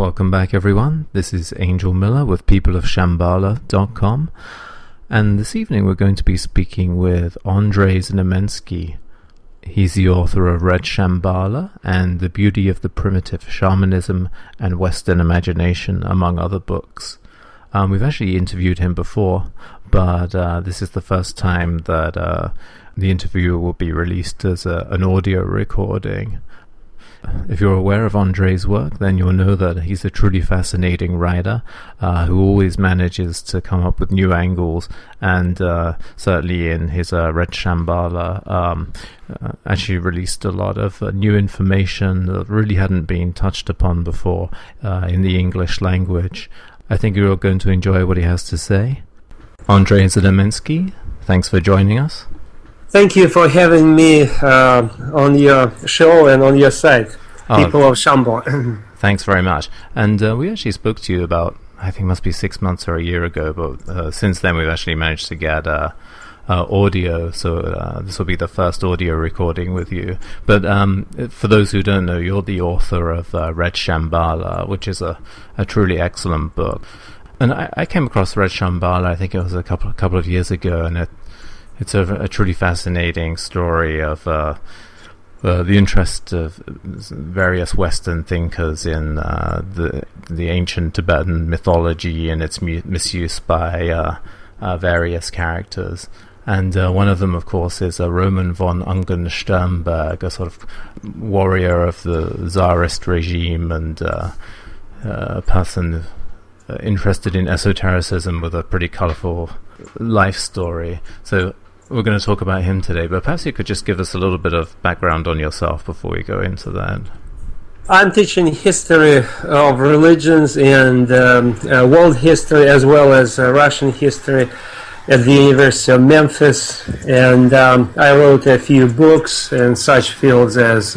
Welcome back, everyone. This is Angel Miller with People of Shambhala.com, and this evening we're going to be speaking with Andrei Znamenski. He's the author of Red Shambhala and The Beauty of the Primitive Shamanism and Western Imagination, among other books. We've actually interviewed him before, but this is the first time that the interview will be released as an audio recording. If you're aware of Andrei's work, then you'll know that he's a truly fascinating writer who always manages to come up with new angles, and certainly in his Red Shambhala actually released a lot of new information that really hadn't been touched upon before in the English language. I think you're going to enjoy what he has to say. Andrei Znamenski, thanks for joining us. Thank you for having me on your show and on your site, People of Shambhala. Thanks very much. And we actually spoke to you about, I think it must be 6 months or a year ago, but since then we've actually managed to get audio, so this will be the first audio recording with you. But for those who don't know, you're the author of Red Shambhala, which is a truly excellent book. And I came across Red Shambhala, I think it was a couple of years ago, and it's a truly fascinating story of the interest of various Western thinkers in the ancient Tibetan mythology and its misuse by various characters. And one of them, of course, is a Roman von-Ungern-Sternberg, a sort of warrior of the Tsarist regime and a person interested in esotericism with a pretty colorful life story. So we're going to talk about him today, but perhaps you could just give us a little bit of background on yourself before we go into that. I'm teaching history of religions and world history as well as Russian history at the University of Memphis, and I wrote a few books in such fields as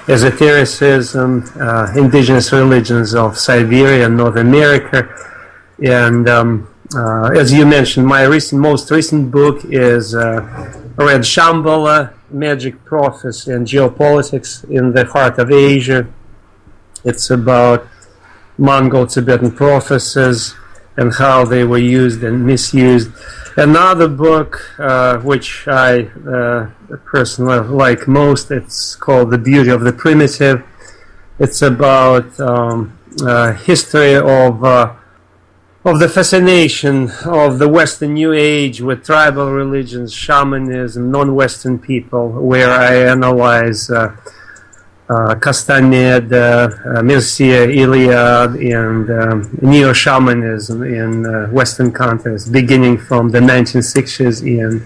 esotericism, indigenous religions of Siberia and North America, and as you mentioned, my most recent book is Red Shambhala, Magic, Prophecy, and Geopolitics in the Heart of Asia. It's about Mongol Tibetan prophecies and how they were used and misused. Another book, which I personally like most, it's called The Beauty of the Primitive. It's about history of the fascination of the Western New Age with tribal religions, shamanism, non-Western people, where I analyze Castanet, Mircea Eliade, and neo-shamanism in Western countries, beginning from the 1960s and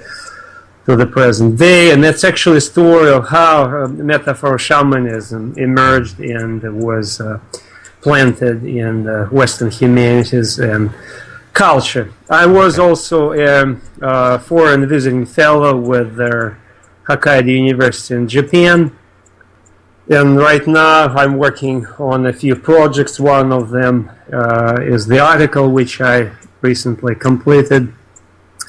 to the present day. And that's actually a story of how metaphor shamanism emerged and was planted in Western humanities and culture. I was also a foreign visiting fellow with Hokkaido University in Japan, and right now I'm working on a few projects. One of them is the article which I recently completed.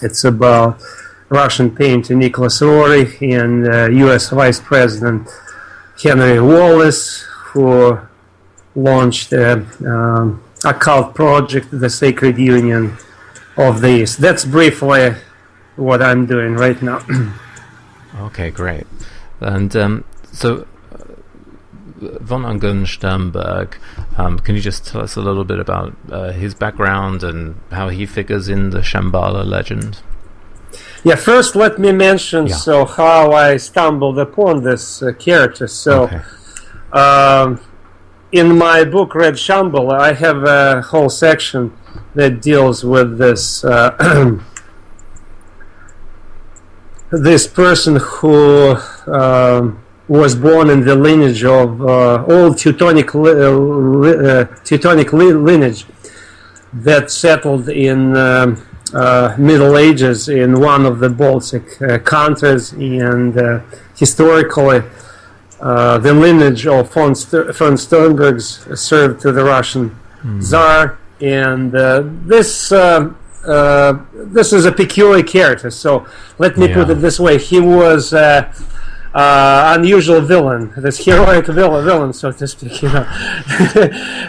It's about Russian painter Nicholas Rory and U.S. Vice President Henry Wallace, who launched a occult project, the Sacred Union of the East. That's briefly what I'm doing right now. Okay, great. And so von-Ungern-Sternberg, can you just tell us a little bit about his background and how he figures in the Shambhala legend? Yeah, first let me mention how I stumbled upon this character. In my book Red Shambhala, I have a whole section that deals with this this person who was born in the lineage of old Teutonic lineage that settled in Middle Ages in one of the Baltic countries, and historically the lineage of von Sternbergs served to the Russian Tsar, and this is a peculiar character. So let me put it this way: he was unusual villain, this heroic villain, so to speak, you know.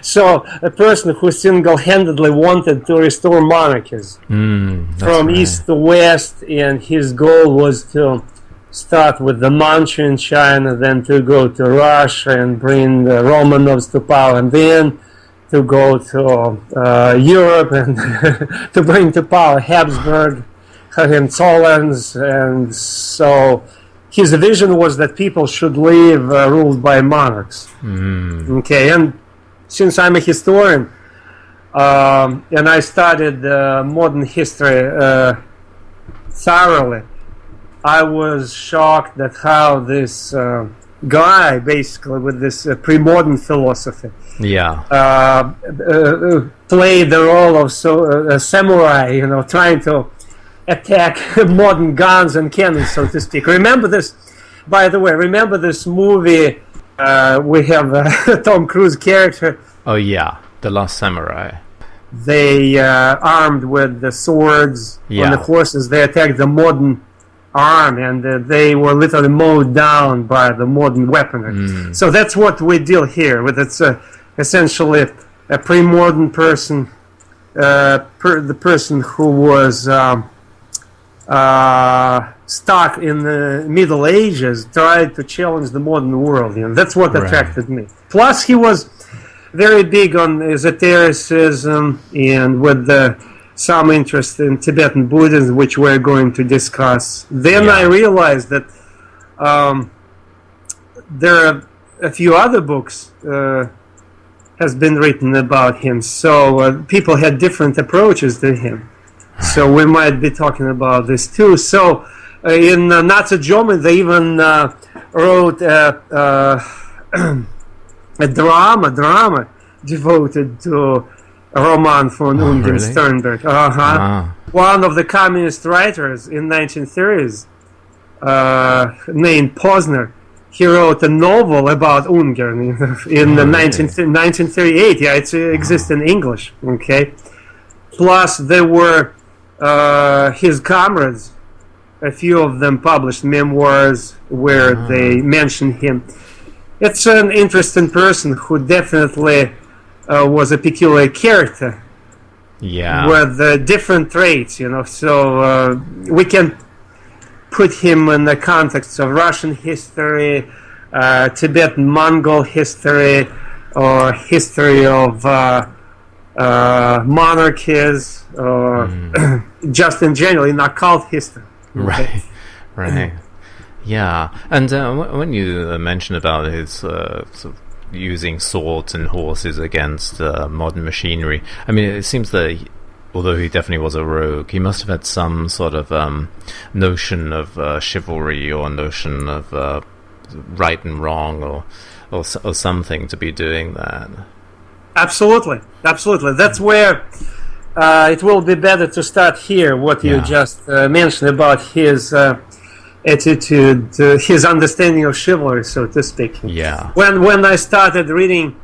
So a person who single-handedly wanted to restore monarchies from east to west, and his goal was to start with the Manchu in China, then to go to Russia and bring the Romanovs to power, and then to go to Europe and to bring to power Habsburg, Hohenzollerns, and so his vision was that people should live ruled by monarchs. Okay, and since I'm a historian and I studied modern history thoroughly, I was shocked at how this guy, basically with this pre-modern philosophy, played the role of a samurai, you know, trying to attack modern guns and cannons, so to speak. Remember this, by the way, remember this movie, we have Tom Cruise character. Oh yeah, The Last Samurai. They armed with the swords on the horses, they attacked the modern army, and they were literally mowed down by the modern weaponry. So that's what we deal here with. It's essentially a pre-modern person, the person who was stuck in the Middle Ages, tried to challenge the modern world. You know, that's what attracted me. Plus, he was very big on esotericism and with some interest in Tibetan Buddhism, which we're going to discuss. Then I realized that there are a few other books has been written about him. So people had different approaches to him. So we might be talking about this too. So in Nazi Germany, they even wrote a drama devoted to Roman von-Ungern-Sternberg. One of the communist writers in 1930s, named Posner, he wrote a novel about Ungarn in 1938. Yeah, it exists in English. Okay. Plus, there were his comrades. A few of them published memoirs where they mention him. It's an interesting person who definitely was a peculiar character. With different traits, you know. So we can put him in the context of Russian history, Tibetan-Mongol history, or history of monarchies, or just in general in occult history. Right. Yeah, and when you mentioned about his sort of using swords and horses against modern machinery, I mean, it seems that although he definitely was a rogue, he must have had some sort of notion of chivalry, or notion of right and wrong, or something to be doing that. Absolutely. That's where it will be better to start here, what you just mentioned about his attitude, his understanding of chivalry, so to speak. When I started reading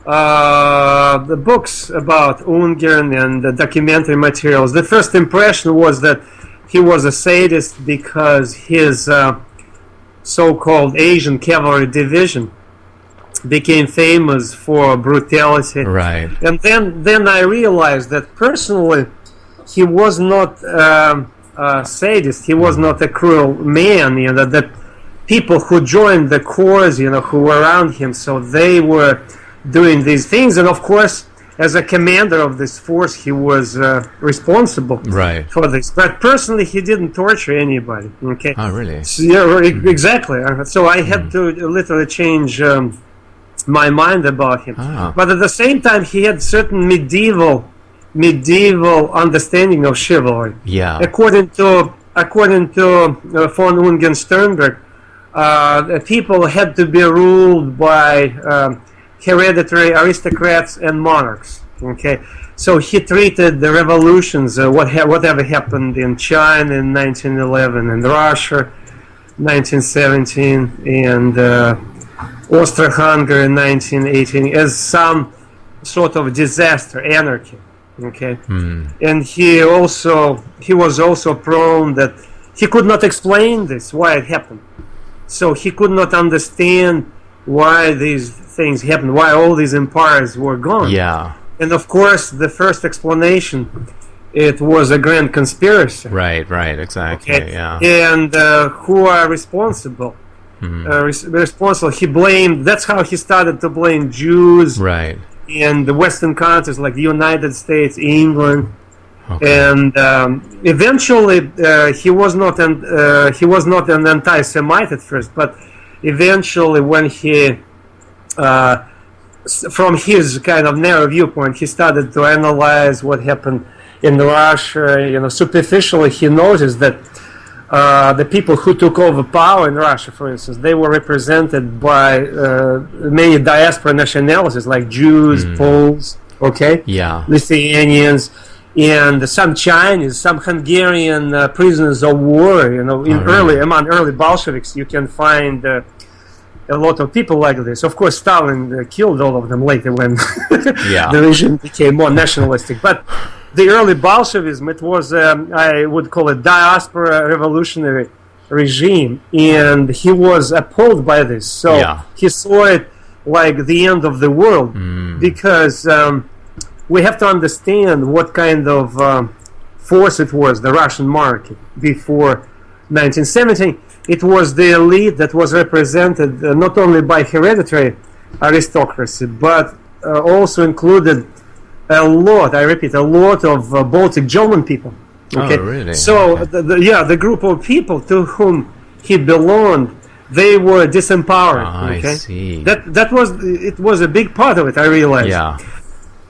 the books about Ungern and the documentary materials, the first impression was that he was a sadist because his so-called Asian cavalry division became famous for brutality. And then I realized that personally he was not a sadist, he was not a cruel man, you know, that people who joined the cause, you know, who were around him, so they were doing these things, and of course as a commander of this force he was responsible for this, but personally he didn't torture anybody. Okay. Oh, really? So, exactly. So I had to literally change my mind about him. But at the same time he had certain medieval understanding of chivalry. According to von-Ungern-Sternberg, people had to be ruled by hereditary aristocrats and monarchs. Okay, so he treated the revolutions, whatever happened in China in 1911, and Russia 1917, and Austria-Hungary in 1918, as some sort of disaster, anarchy. Okay, and he was also prone that he could not explain this, why it happened. So he could not understand why these things happened, why all these empires were gone. Yeah. And of course, the first explanation, it was a grand conspiracy. Right, exactly, Okay? yeah. And who are responsible? Responsible. He blamed. That's how he started to blame Jews. Right. In the Western countries like the United States, England, Okay. and eventually he was not an anti-Semite at first, but eventually when he, from his kind of narrow viewpoint, he started to analyze what happened in Russia. Superficially he noticed that the people who took over power in Russia, for instance, they were represented by many diaspora nationalities like Jews, Poles, Lithuanians, and some Chinese, some Hungarian prisoners of war. Among early Bolsheviks, you can find a lot of people like this. Of course, Stalin killed all of them later when the regime became more nationalistic, but the early Bolshevism, it was, I would call it, diaspora revolutionary regime, and he was appalled by this. So he saw it like the end of the world, because we have to understand what kind of force it was, the Russian monarchy, before 1917. It was the elite that was represented not only by hereditary aristocracy, but also included a lot of Baltic German people. Okay? Oh, really? So, the group of people to whom he belonged, they were disempowered. I see. It was a big part of it, I realized. Yeah.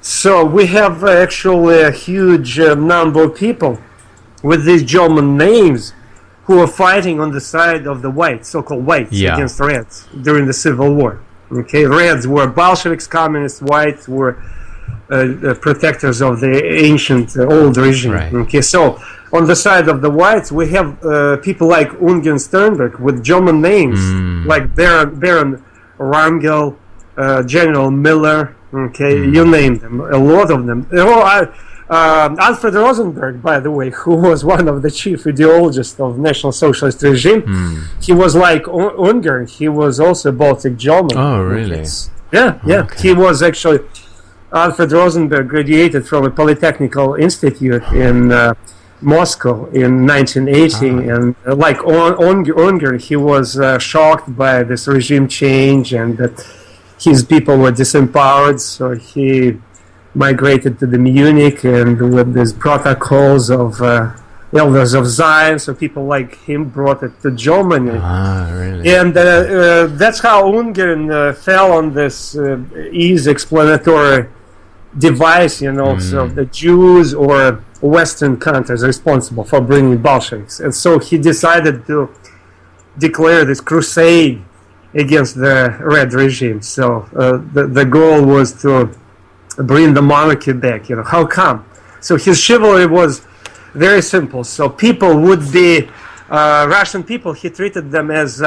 So we have actually a huge number of people with these German names who are fighting on the side of the whites, so-called whites, against reds during the Civil War. Okay, reds were Bolsheviks, communists, whites were protectors of the ancient old regime. Right. Okay, so on the side of the whites, we have people like von-Ungern-Sternberg with German names, like Baron Rangel, General Miller. Okay, you name them, a lot of them. Alfred Rosenberg, by the way, who was one of the chief ideologists of National Socialist regime, he was like Unger. He was also Baltic German. Oh, really? Yeah. Okay. He was actually, Alfred Rosenberg graduated from a Polytechnical Institute in Moscow in 1980, and like Unger, he was shocked by this regime change and that his people were disempowered, so he migrated to the Munich, and with these protocols of elders of Zion, so people like him brought it to Germany. Really? And that's how Ungarn fell on this easy explanatory device, so the Jews or Western countries responsible for bringing Bolsheviks. And so he decided to declare this crusade against the Red regime. So the goal was to bring the monarchy back. How come? So his chivalry was very simple. So people would be Russian people. He treated them as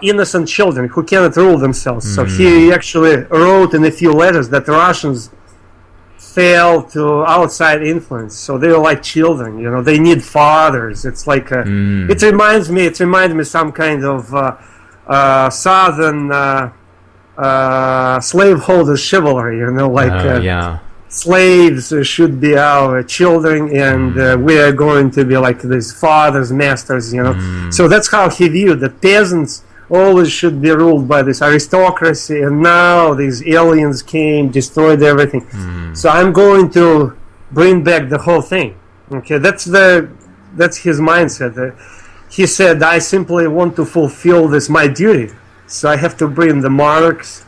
innocent children who cannot rule themselves. So he actually wrote in a few letters that the Russians fell to outside influence. So they were like children. They need fathers. It's like it reminds me some kind of southern slaveholder chivalry, slaves should be our children, and we are going to be like these fathers, masters, So that's how he viewed that peasants always should be ruled by this aristocracy, and now these aliens came, destroyed everything. So I'm going to bring back the whole thing. Okay, that's his mindset. He said, I simply want to fulfill this, my duty. So I have to bring the monarchs,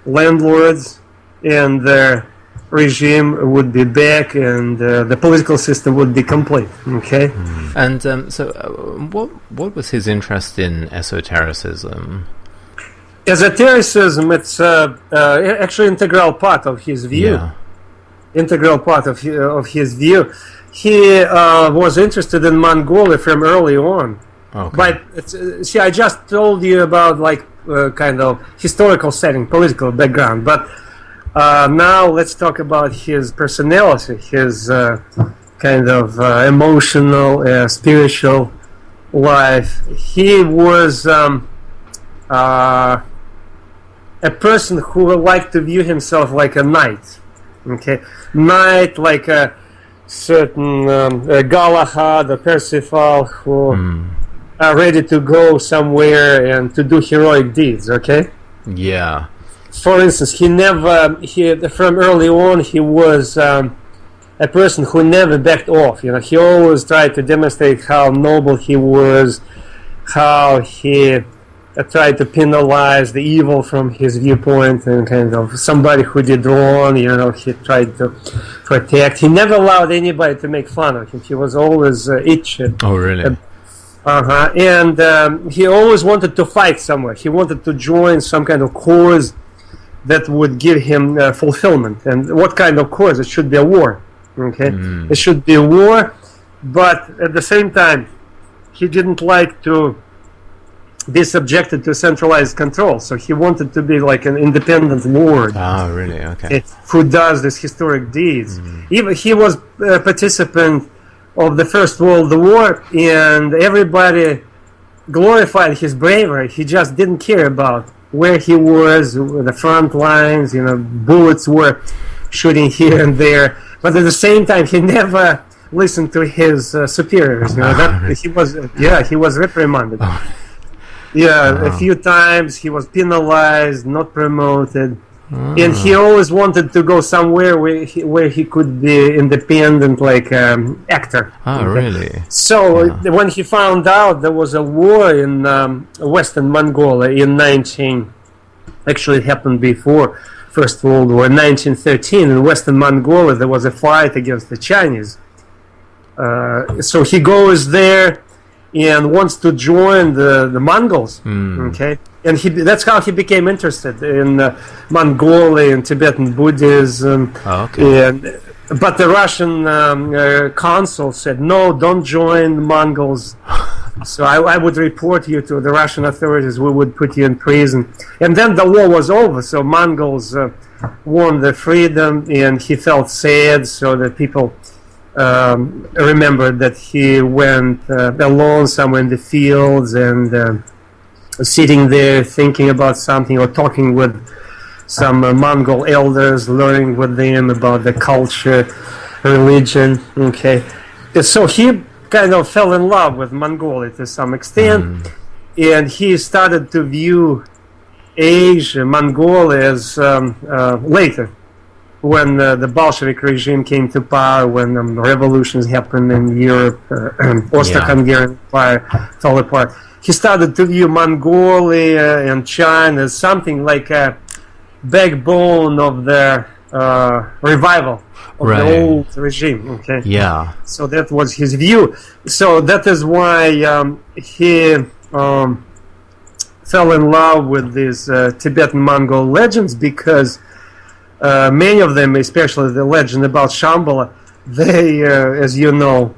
landlords, and the regime would be back, and the political system would be complete. Okay. And what was his interest in esotericism? Esotericism, it's actually integral part of his view. Yeah. Integral part of his view. He was interested in Mongolia from early on. Okay. But see, I just told you about like kind of historical setting, political background. But now let's talk about his personality, his kind of emotional, spiritual life, he was a person who liked to view himself like a knight. Okay, knight like a certain Galahad or Percival who are ready to go somewhere and to do heroic deeds. Okay. Yeah. For instance, from early on he was a person who never backed off. You know, he always tried to demonstrate how noble he was, how he tried to penalize the evil from his viewpoint, and kind of somebody who did wrong, you know, he tried to protect. He never allowed anybody to make fun of him. He was always itching. Oh, really? And he always wanted to fight somewhere. He wanted to join some kind of cause that would give him fulfillment. And what kind of cause? It should be a war. Okay, it should be a war, but at the same time, he didn't like to be subjected to centralized control. So he wanted to be like an independent lord. Oh, really? Okay. Who does these historic deeds? Even he was a participant of the First World War, and everybody glorified his bravery. He just didn't care about where he was, the front lines. You know, bullets were shooting here and there. But at the same time, he never listened to his superiors. You know, he was reprimanded. A few times he was penalized, not promoted, and he always wanted to go somewhere where he could be independent, like actor. Oh, really? So when he found out there was a war in Western Mongolia actually it happened before First World War, in 1913, in Western Mongolia, there was a fight against the Chinese. So he goes there and wants to join the Mongols. Okay, and that's how he became interested in Mongolia and Tibetan Buddhism. But the Russian consul said, no, don't join the Mongols. So I would report you to the Russian authorities. We would put you in prison. And then the war was over. So Mongols won their freedom, and he felt sad. So that people remembered that he went alone somewhere in the fields and sitting there thinking about something or talking with some Mongol elders, learning with them about the culture, religion. Okay, so he kind of fell in love with Mongolia to some extent, and he started to view Asia, Mongolia, as later, when the Bolshevik regime came to power, when revolutions happened in Europe, Austro-Hungarian Empire fell apart. He started to view Mongolia and China as something like a backbone of the revival of the old regime. Okay. Yeah. So that was his view. So that is why he fell in love with these Tibetan Mongol legends, because many of them, especially the legend about Shambhala, they, as you know,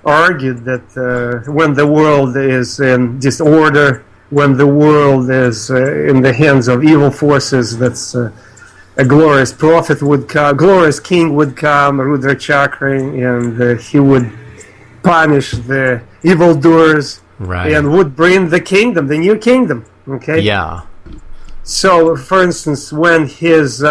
argued that when the world is in disorder, when the world is in the hands of evil forces, that's a glorious prophet would come, glorious king would come, Rudra Chakra, and he would punish the evildoers and would bring the kingdom, the new kingdom. Okay. Yeah. So, for instance, when his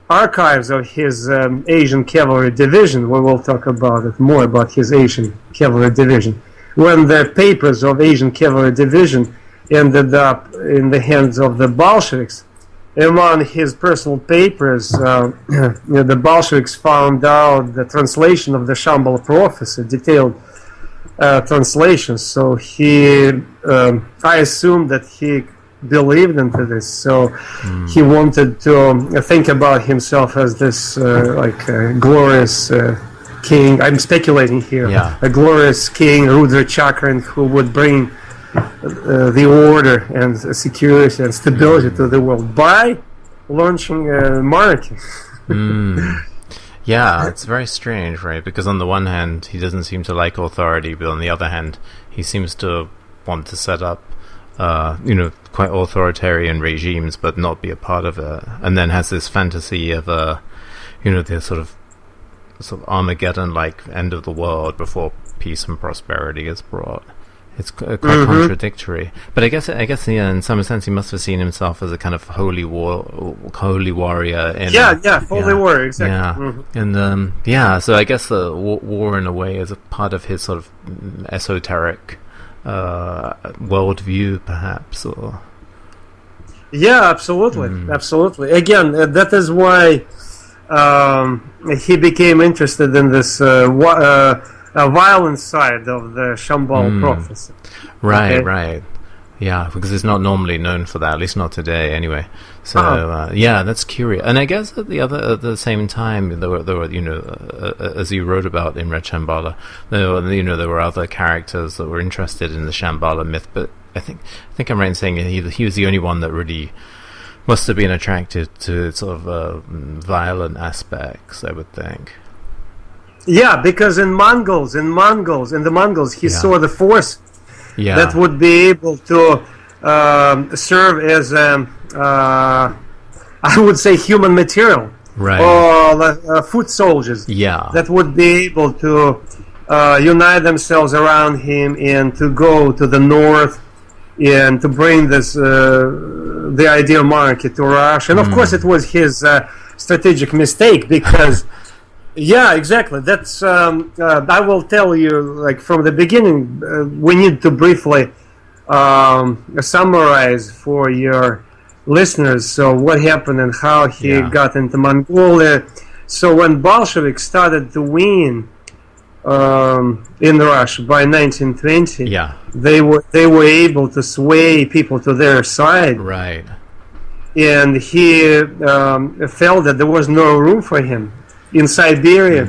archives of his Asian Cavalry Division, we will talk about it more about his Asian Cavalry Division. When the papers of Asian Cavalry Division ended up in the hands of the Bolsheviks, among his personal papers, the Bolsheviks found out the translation of the Shambhala prophecy, detailed translation. So I assume that he believed into this. So he wanted to think about himself as this glorious king. I'm speculating here. Yeah. A glorious king, Rudra Chakran, who would bring the order and security and stability to the world by launching a monarchy. Yeah, it's very strange, right? Because on the one hand, he doesn't seem to like authority, but on the other hand, he seems to want to set up, quite authoritarian regimes, but not be a part of it. And then has this fantasy of, the sort of sort of Armageddon-like end of the world before peace and prosperity is brought. It's quite contradictory. But I guess yeah, in some sense he must have seen himself as a kind of holy warrior. Holy warrior, exactly. Yeah, and so I guess the war in a way is a part of his sort of esoteric worldview, perhaps, or. Yeah, absolutely. Again, that is why he became interested in this violent side of the Shambhala prophecy. Right. Yeah, because it's not normally known for that, at least not today, anyway. So yeah, that's curious. And I guess at the same time, there were as you wrote about in Red Shambhala, there were other characters that were interested in the Shambhala myth, but I think I'm right in saying he was the only one that really must have been attracted to sort of violent aspects, I would think. Yeah, because in the Mongols, he saw the force that would be able to serve as, I would say, human material, or foot soldiers. That would be able to unite themselves around him and to go to the north and to bring this the ideal monarchy to Russia. And of course, it was his strategic mistake because. Yeah, exactly. That's. I will tell you, like from the beginning, we need to briefly summarize for your listeners. So, what happened and how he got into Mongolia. So, when Bolsheviks started to win in Russia by 1920, they were able to sway people to their side. Right. And he felt that there was no room for him. In Siberia,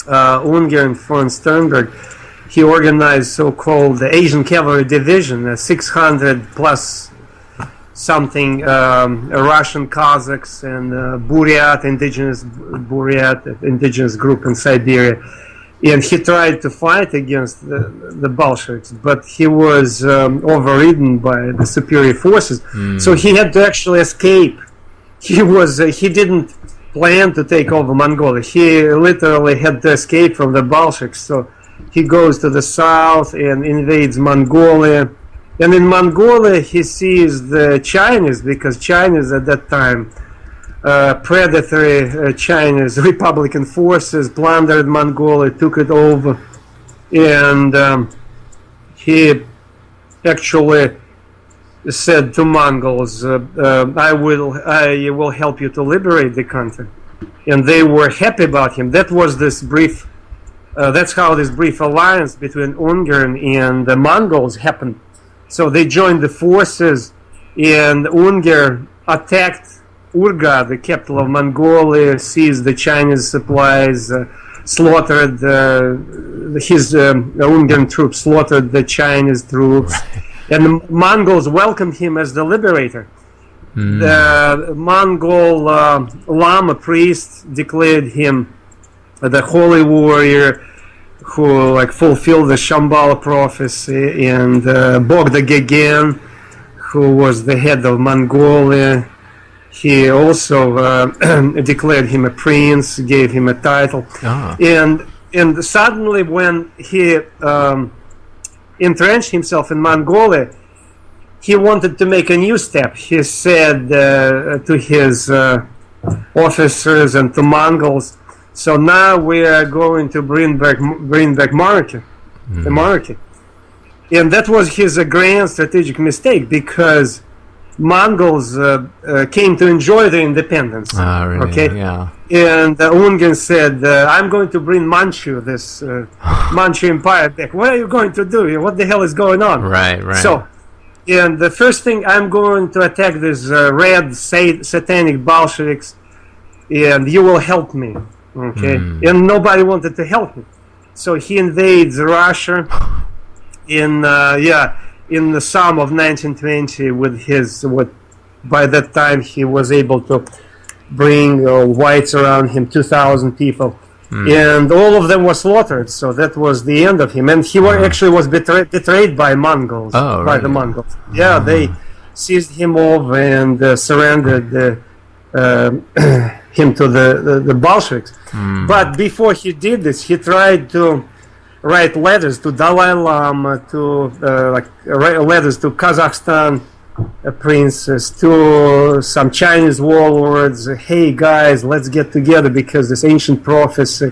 von-Ungern-Sternberg, he organized so-called the Asian Cavalry Division, 600 plus something Russian Cossacks and indigenous group in Siberia. And he tried to fight against the Bolsheviks, but he was overridden by the superior forces. So he had to actually escape. He didn't plan to take over Mongolia. He literally had to escape from the Bolsheviks. So he goes to the south and invades Mongolia. And in Mongolia, he sees the Chinese, because Chinese at that time, predatory Chinese Republican forces plundered Mongolia, took it over. And he actually said to Mongols, I will help you to liberate the country. And they were happy about him. That was this brief, that's how this brief alliance between Ungarn and the Mongols happened. So they joined the forces, and Ungarn attacked Urga, the capital of Mongolia, seized the Chinese supplies, slaughtered his Ungarn troops, slaughtered the Chinese troops. Right. And the Mongols welcomed him as the liberator. The Mongol Lama priest declared him the holy warrior who fulfilled the Shambhala prophecy, and Bogda Gegen, who was the head of Mongolia, he also declared him a prince, gave him a title. And suddenly when he entrenched himself in Mongolia, he wanted to make a new step. He said to his officers and to Mongols, so now we are going to bring back monarchy, the monarchy. And that was his grand strategic mistake, because Mongols came to enjoy their independence. Really? Okay? Yeah. And Ungarn said, I'm going to bring Manchu, this Manchu Empire back. What are you going to do? What the hell is going on? Right. So, and the first thing, I'm going to attack these red satanic Bolsheviks, and you will help me. Okay? And nobody wanted to help him. So he invades Russia in the summer of 1920 with his, by that time he was able to bring whites around him, 2,000 people. And all of them were slaughtered, so that was the end of him. And he actually was betrayed by Mongols, by the Mongols. Yeah, they seized him over and surrendered him to the Bolsheviks. But before he did this, he tried to write letters to Dalai Lama, to letters to Kazakhstan princes, to some Chinese warlords. Hey guys, let's get together because this ancient prophecy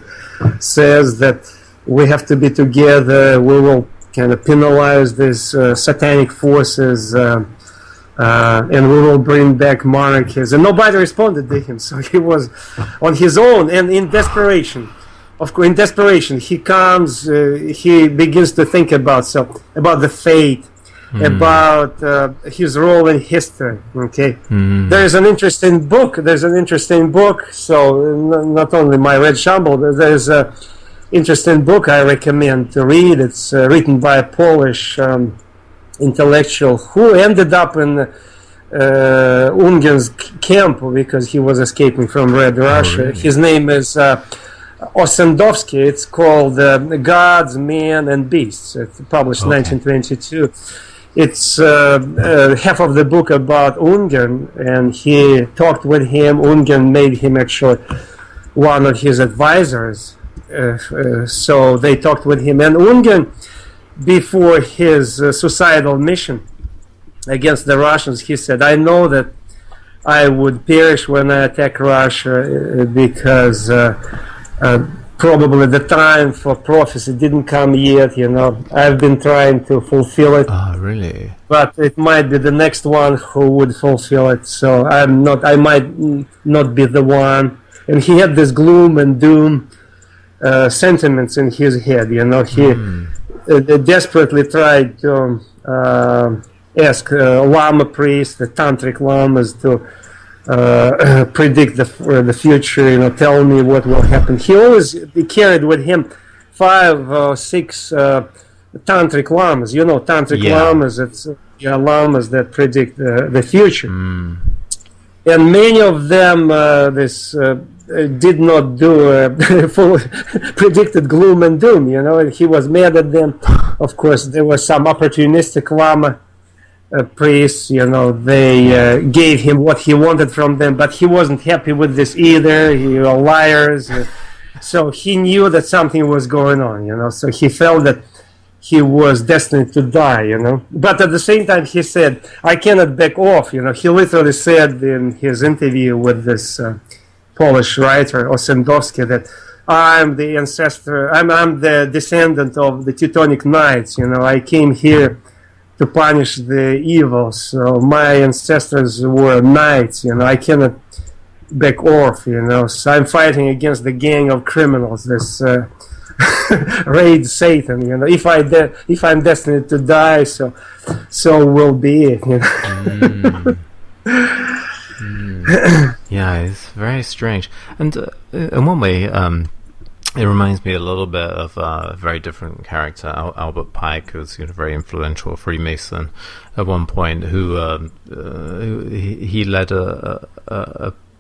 says that we have to be together. We will kind of penalize these satanic forces, and we will bring back monarchies. And nobody responded to him, so he was on his own. And in desperation, he comes. He begins to think about the fate. About his role in history. Okay, there is an interesting book. So not only my Red Shambhala, there's a interesting book I recommend to read. It's written by a Polish intellectual who ended up in Unger's camp because he was escaping from Red Russia. Really? His name is Osendowski. It's called Gods, Men, and Beasts. It's published in 1922. It's half of the book about Ungern, and he talked with him. Ungern made him actually one of his advisors. So they talked with him. And Ungern, before his suicidal mission against the Russians, he said, I know that I would perish when I attack Russia because probably the time for prophecy didn't come yet, I've been trying to fulfill it. Oh, really? But it might be the next one who would fulfill it, so I might not be the one. And he had this gloom and doom sentiments in his head, He desperately tried to ask Lama priests, the tantric lamas, to predict the future, tell me what will happen. He always carried with him 5 or 6 tantric lamas. Tantric lamas, it's lamas that predict the future. And many of them did not do full predicted gloom and doom, and he was mad at them. Of course, there were some opportunistic lama priests, they gave him what he wanted from them, but he wasn't happy with this either. He were liars. So he knew that something was going on, so he felt that he was destined to die, But at the same time, he said, I cannot back off, He literally said in his interview with this Polish writer, Osendowski, that I'm the ancestor, I'm the descendant of the Teutonic Knights, I came here to punish the evils. So my ancestors were knights, I cannot back off, So I'm fighting against the gang of criminals, this raid Satan, if I'm destined to die, so will be it, Yeah, it's very strange. And in one way, it reminds me a little bit of a very different character, Albert Pike, who's very influential Freemason at one point, who he led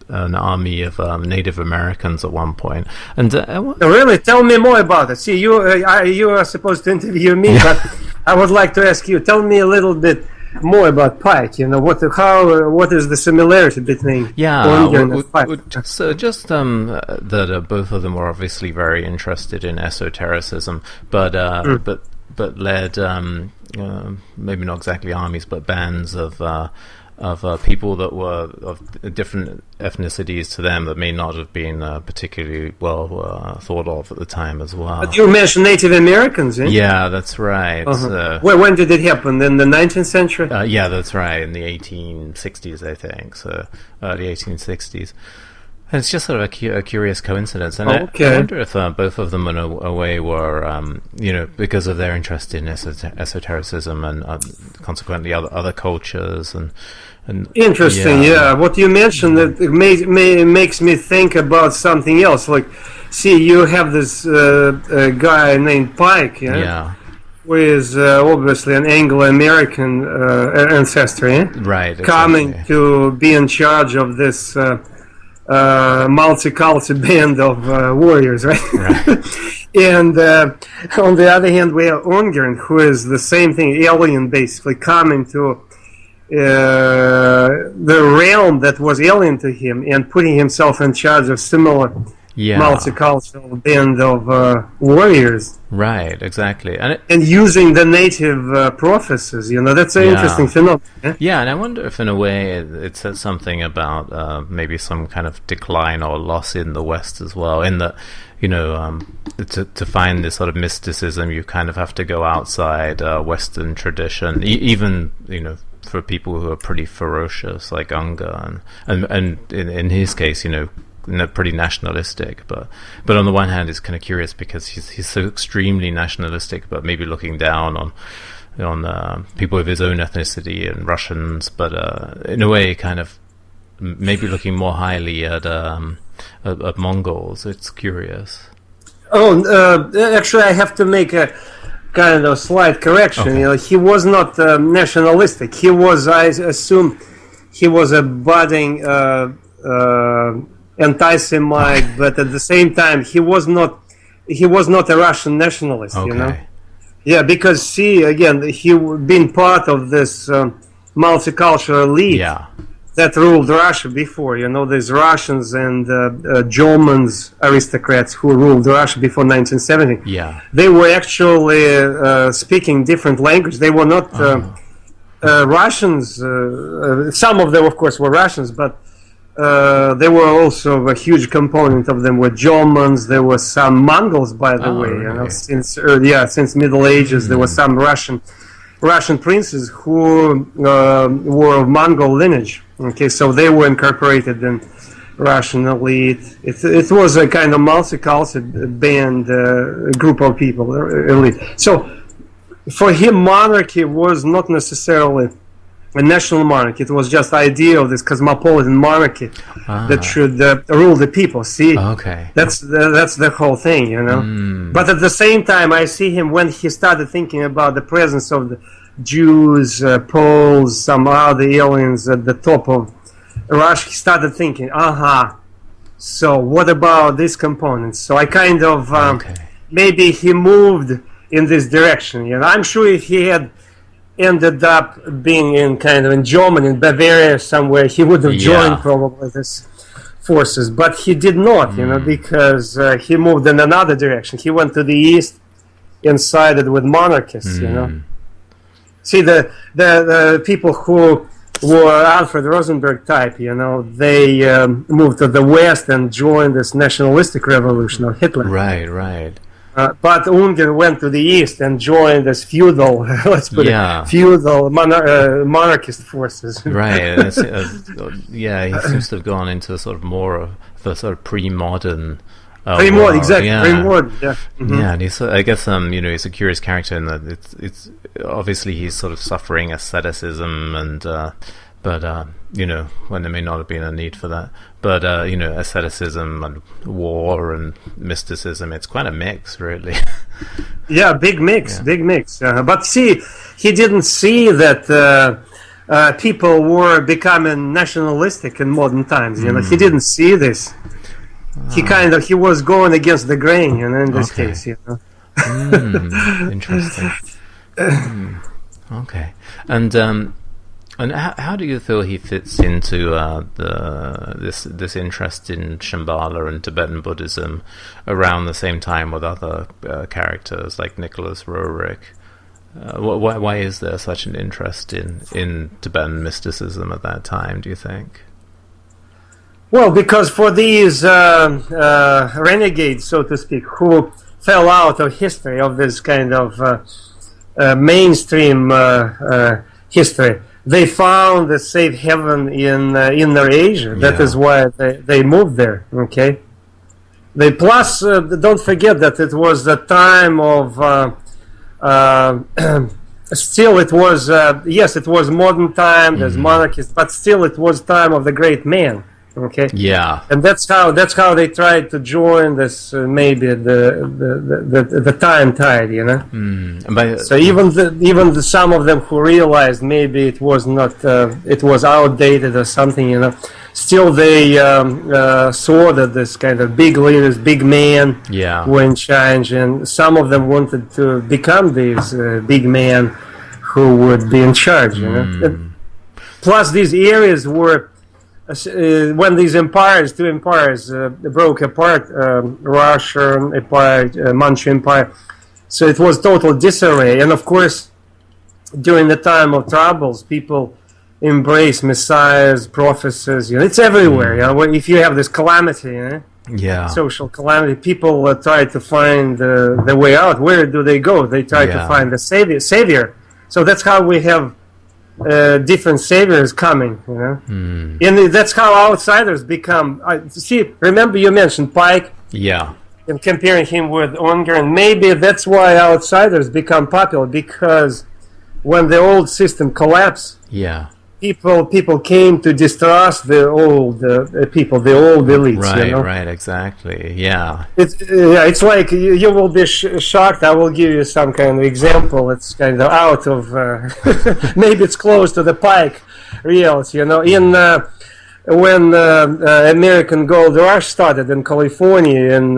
an army of Native Americans at one point. And really, tell me more about it. See, you are supposed to interview me, but I would like to ask you. Tell me a little bit more about Pike. What is the similarity between Ungern and Pike? That both of them were obviously very interested in esotericism, but led maybe not exactly armies, but bands of people that were of different ethnicities to them that may not have been particularly well thought of at the time as well. But you mentioned Native Americans, eh? Yeah, that's right. When did it happen? In the 19th century? Yeah, that's right. In the 1860s, I think. So early 1860s. And it's just sort of a curious coincidence. And I wonder if both of them in a way were, because of their interest in esotericism and consequently other cultures and interesting, yeah. What you mentioned, it makes me think about something else. Like, see, you have this guy named Pike, who is obviously an Anglo-American ancestry, right? Exactly. Coming to be in charge of this multicultural band of warriors, right? And on the other hand, we have Ungern, who is the same thing, alien, basically coming to the realm that was alien to him and putting himself in charge of similar multicultural band of warriors. Right, exactly. And using the native prophecies, that's an interesting phenomenon. Yeah, and I wonder if in a way it says something about maybe some kind of decline or loss in the West as well, in that, to find this sort of mysticism, you kind of have to go outside Western tradition, even, for people who are pretty ferocious, like Unger, and in his case, pretty nationalistic, but on the one hand, it's kind of curious because he's so extremely nationalistic, but maybe looking down on people of his own ethnicity and Russians, but in a way, kind of maybe looking more highly at Mongols. It's curious. Actually, I have to make a kind of slight correction. Okay. He was not nationalistic. He was, I assume, he was a budding anti-Semite, but at the same time, he was not a Russian nationalist. Okay. Yeah, because he been part of this multicultural elite that ruled Russia before. There's Russians and Germans aristocrats who ruled Russia before 1970. Yeah, they were actually speaking different language. They were not Russians. Some of them, of course, were Russians, but there were also a huge component of them were Germans. There were some Mongols, by the way. Really? Since Middle Ages, there were some Russian princes who were of Mongol lineage. Okay, so they were incorporated in Russian elite. It was a kind of multicultural band, group of people, elite. So for him, monarchy was not necessarily a national monarchy. It was just the idea of this cosmopolitan monarchy that should rule the people. See, okay, that's the whole thing, But at the same time, I see him when he started thinking about the presence of the Jews, Poles, some other aliens at the top of Russia. He started thinking, so what about these components? So I kind of maybe he moved in this direction. I'm sure if he had ended up being in Germany, in Bavaria somewhere, he would have joined probably these forces, but he did not, because he moved in another direction. He went to the east and sided with monarchists, See, the people who were Alfred Rosenberg type, they moved to the west and joined this nationalistic revolution of Hitler. Right. But Unger went to the east and joined this feudal, feudal monarchist forces. Right. He seems to have gone into sort of more of the sort of pre-modern. Pre-modern, exactly. Pre-modern, yeah. Mm-hmm. Yeah, and he's, I guess, he's a curious character in that it's obviously he's sort of suffering asceticism and. But, when there may not have been a need for that. But, asceticism and war and mysticism, it's quite a mix, really. Yeah, big mix. But see, he didn't see that people were becoming nationalistic in modern times, He didn't see this. He was going against the grain, in this case, Interesting. Okay. And how do you feel he fits into this interest in Shambhala and Tibetan Buddhism around the same time with other characters like Nicholas Roerich? Why is there such an interest in Tibetan mysticism at that time, do you think? Well, because for these renegades, so to speak, who fell out of history, of this kind of mainstream history, they found a safe haven in Inner Asia. That is why they moved there. Okay. Plus, don't forget that it was the time of. Still, it was it was modern time. There's monarchies, but still, it was time of the great man. Okay. Yeah. And that's how they tried to join this maybe the time tide, So even some of them who realized maybe it was not it was outdated or something, still they saw that this kind of big leaders, big men were in charge, and some of them wanted to become these big men who would be in charge, Plus, these areas were when these two empires broke apart, Russian Empire, Manchu Empire. So it was total disarray, and of course, during the time of troubles, people embrace messiahs, prophecies. It's everywhere. If you have this calamity, social calamity, people try to find the way out. Where do they go? They try to find the savior. So that's how we have different saviors coming. And that's how outsiders become. Remember you mentioned Pike. Yeah. And comparing him with Ungern, maybe that's why outsiders become popular, because when the old system collapsed, people came to distrust the old people, the old elites. Right, exactly. Yeah. It's like you will be shocked. I will give you some kind of example. It's kind of out of maybe it's close to the Pike reality. When American gold rush started in California in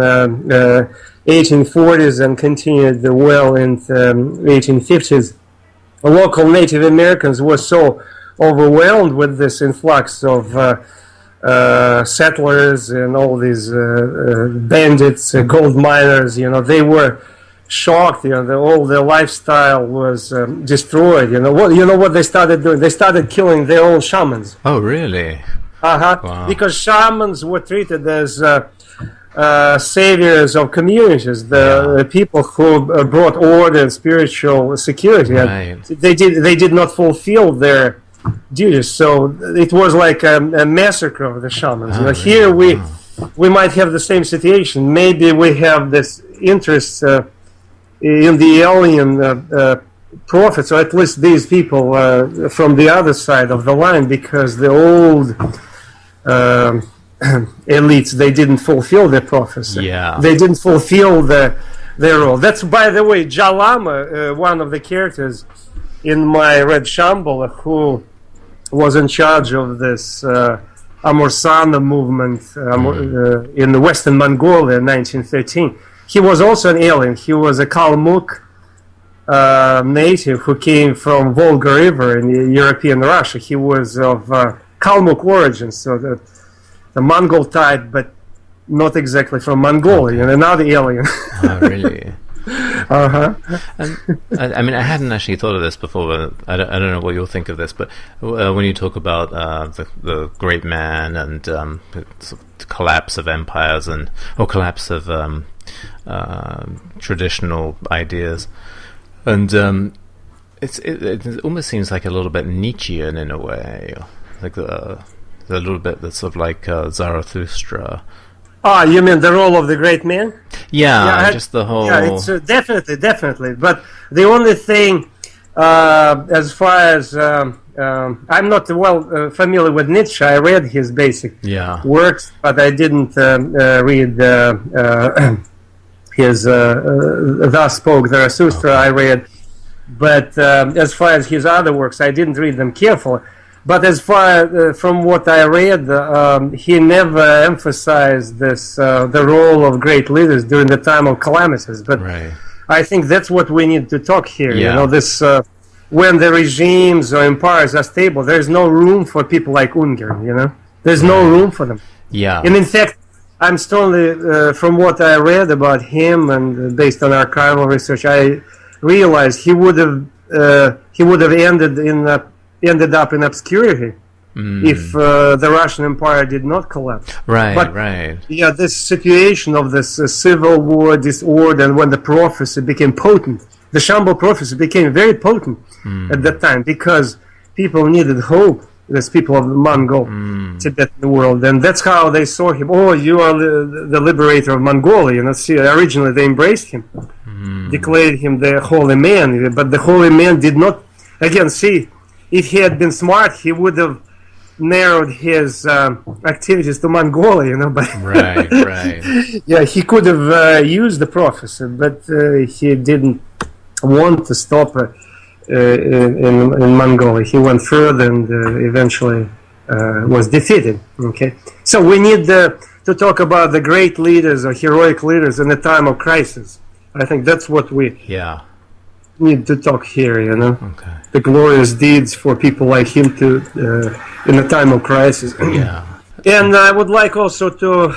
1840s and continued well into 1850s, local Native Americans were so overwhelmed with this influx of settlers and all these bandits, gold miners. They were shocked. All their lifestyle was destroyed. What they started doing? They started killing their own shamans. Oh, really? Wow. Because shamans were treated as saviors of communities, the people who brought order and spiritual security. Right. They did not fulfill their duties, so it was like a massacre of the shamans. Here we might have the same situation. Maybe we have this interest in the alien prophets, or at least these people from the other side of the line, because the old elites, they didn't fulfill their prophecy. They didn't fulfill their role. That's, by the way, Jalama, one of the characters in my Red Shambhala, who was in charge of this Amursana movement in Western Mongolia in 1913. He was also an alien. He was a Kalmuk native who came from Volga River in European Russia. He was of Kalmuk origin, so the Mongol type, but not exactly from Mongolia. Another alien. Oh, really? And I mean, I hadn't actually thought of this before, but I don't know what you'll think of this, but when you talk about the great man and the collapse of empires or collapse of traditional ideas, and it almost seems like a little bit Nietzschean in a way, like a little bit that's sort of like Zarathustra. You mean the role of the great man? Just the whole... Yeah, it's definitely. But the only thing, as far as... I'm not familiar with Nietzsche. I read his basic works, but I didn't read his Thus Spoke Zarathustra. I read. But as far as his other works, I didn't read them carefully. But as far from what I read, he never emphasized the role of great leaders during the time of calamities. But I think that's what we need to talk here. When the regimes or empires are stable, there's no room for people like Ungern. There's no room for them. And in fact, I'm strongly from what I read about him and based on archival research, I realized he would have ended up in obscurity if the Russian Empire did not collapse. Yeah, this situation of this civil war, disorder, and when the prophecy became potent, the Shambhala prophecy became very potent at that time, because people needed hope. There's people of the Mongol, Tibetan world, and that's how they saw him. Oh, you are the liberator of Mongolia. Originally they embraced him, declared him the holy man, but the holy man did not. Again, if he had been smart, he would have narrowed his activities to Mongolia, But yeah, he could have used the prophecy, but he didn't want to stop in Mongolia. He went further and eventually was defeated. Okay, so we need to talk about the great leaders or heroic leaders in a time of crisis. I think that's what we need to talk here, you know. Okay. The glorious deeds for people like him to in a time of crisis. Yeah. And I would like also to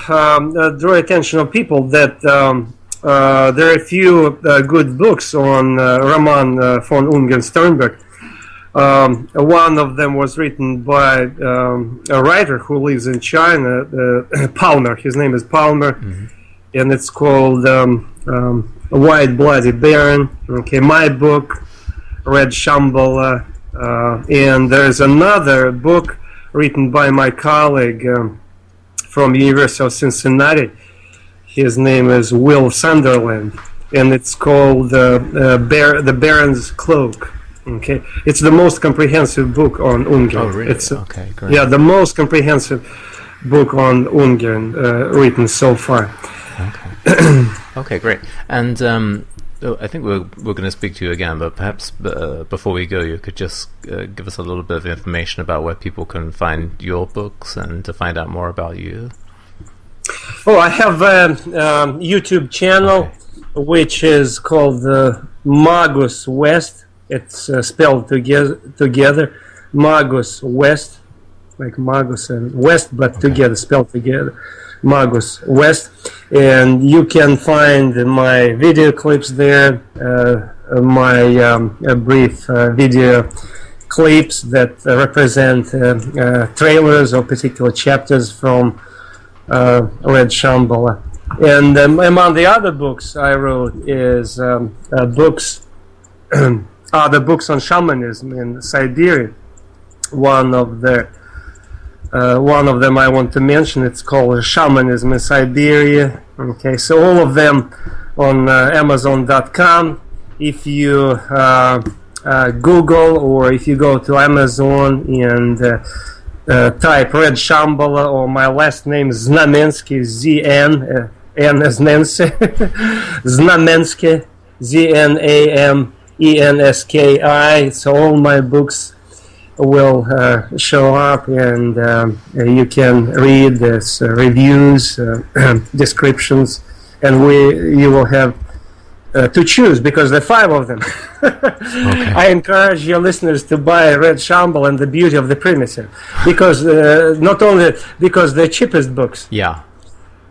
draw attention of people that there are a few good books on Roman von-Ungern-Sternberg. One of them was written by a writer who lives in China, Palmer. His name is Palmer, and it's called White Bloody Baron. Okay, my book, Red Shambhala, and there's another book written by my colleague from University of Cincinnati. His name is Will Sunderland, and it's called The Baron's Cloak. Okay, it's the most comprehensive book on Ungern. Oh, really? It's, okay, great. yeah, the most comprehensive book on Ungern written so far. Okay. Okay, great. And I think we're going to speak to you again, but perhaps before we go, you could just give us a little bit of information about where people can find your books and to find out more about you. Oh, I have a YouTube channel which is called Magus West. It's spelled together, Magus West, like Magus and West, but together, spelled together, Magus West. And you can find my video clips there, my brief video clips that represent trailers or particular chapters from Red Shambhala. And among the other books I wrote is books, other books on shamanism in Siberia. One of them I want to mention. It's called Shamanism in Siberia. Okay, so all of them on Amazon.com. If you Google or if you go to Amazon and type Red Shambhala or my last name Znamenski, Z-N, N as Nancy, Znamenski, Z-N-A-M-E-N-S-K-I. So all my books will show up, and you can read this reviews, descriptions, and you will have to choose, because there are 5 of them. Okay. I encourage your listeners to buy Red Shambhala and the Beauty of the Primitive, because not only because they're cheapest books, Yeah.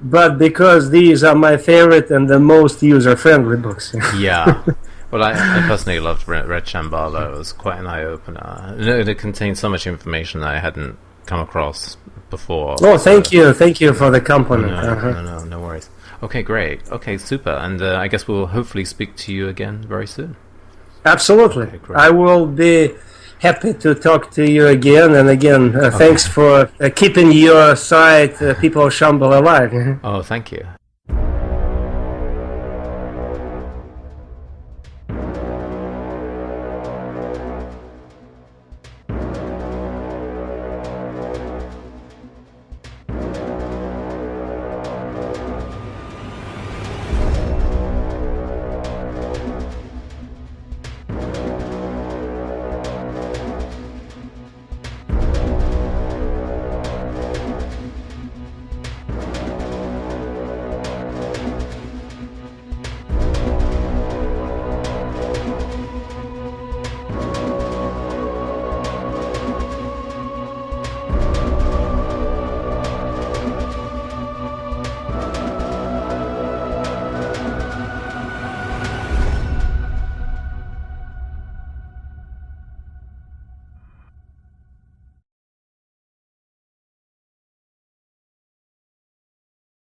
but because these are my favorite and the most user-friendly books. Yeah. Well, I personally loved Red Shambhala. It was quite an eye-opener. It contained so much information that I hadn't come across before. Oh, thank you for the compliment. No worries. Okay, great. Okay, super. And I guess we'll hopefully speak to you again very soon. Absolutely. Okay, great. I will be happy to talk to you again. And again, thanks for keeping your site, People of Shambhala, alive. Oh, thank you.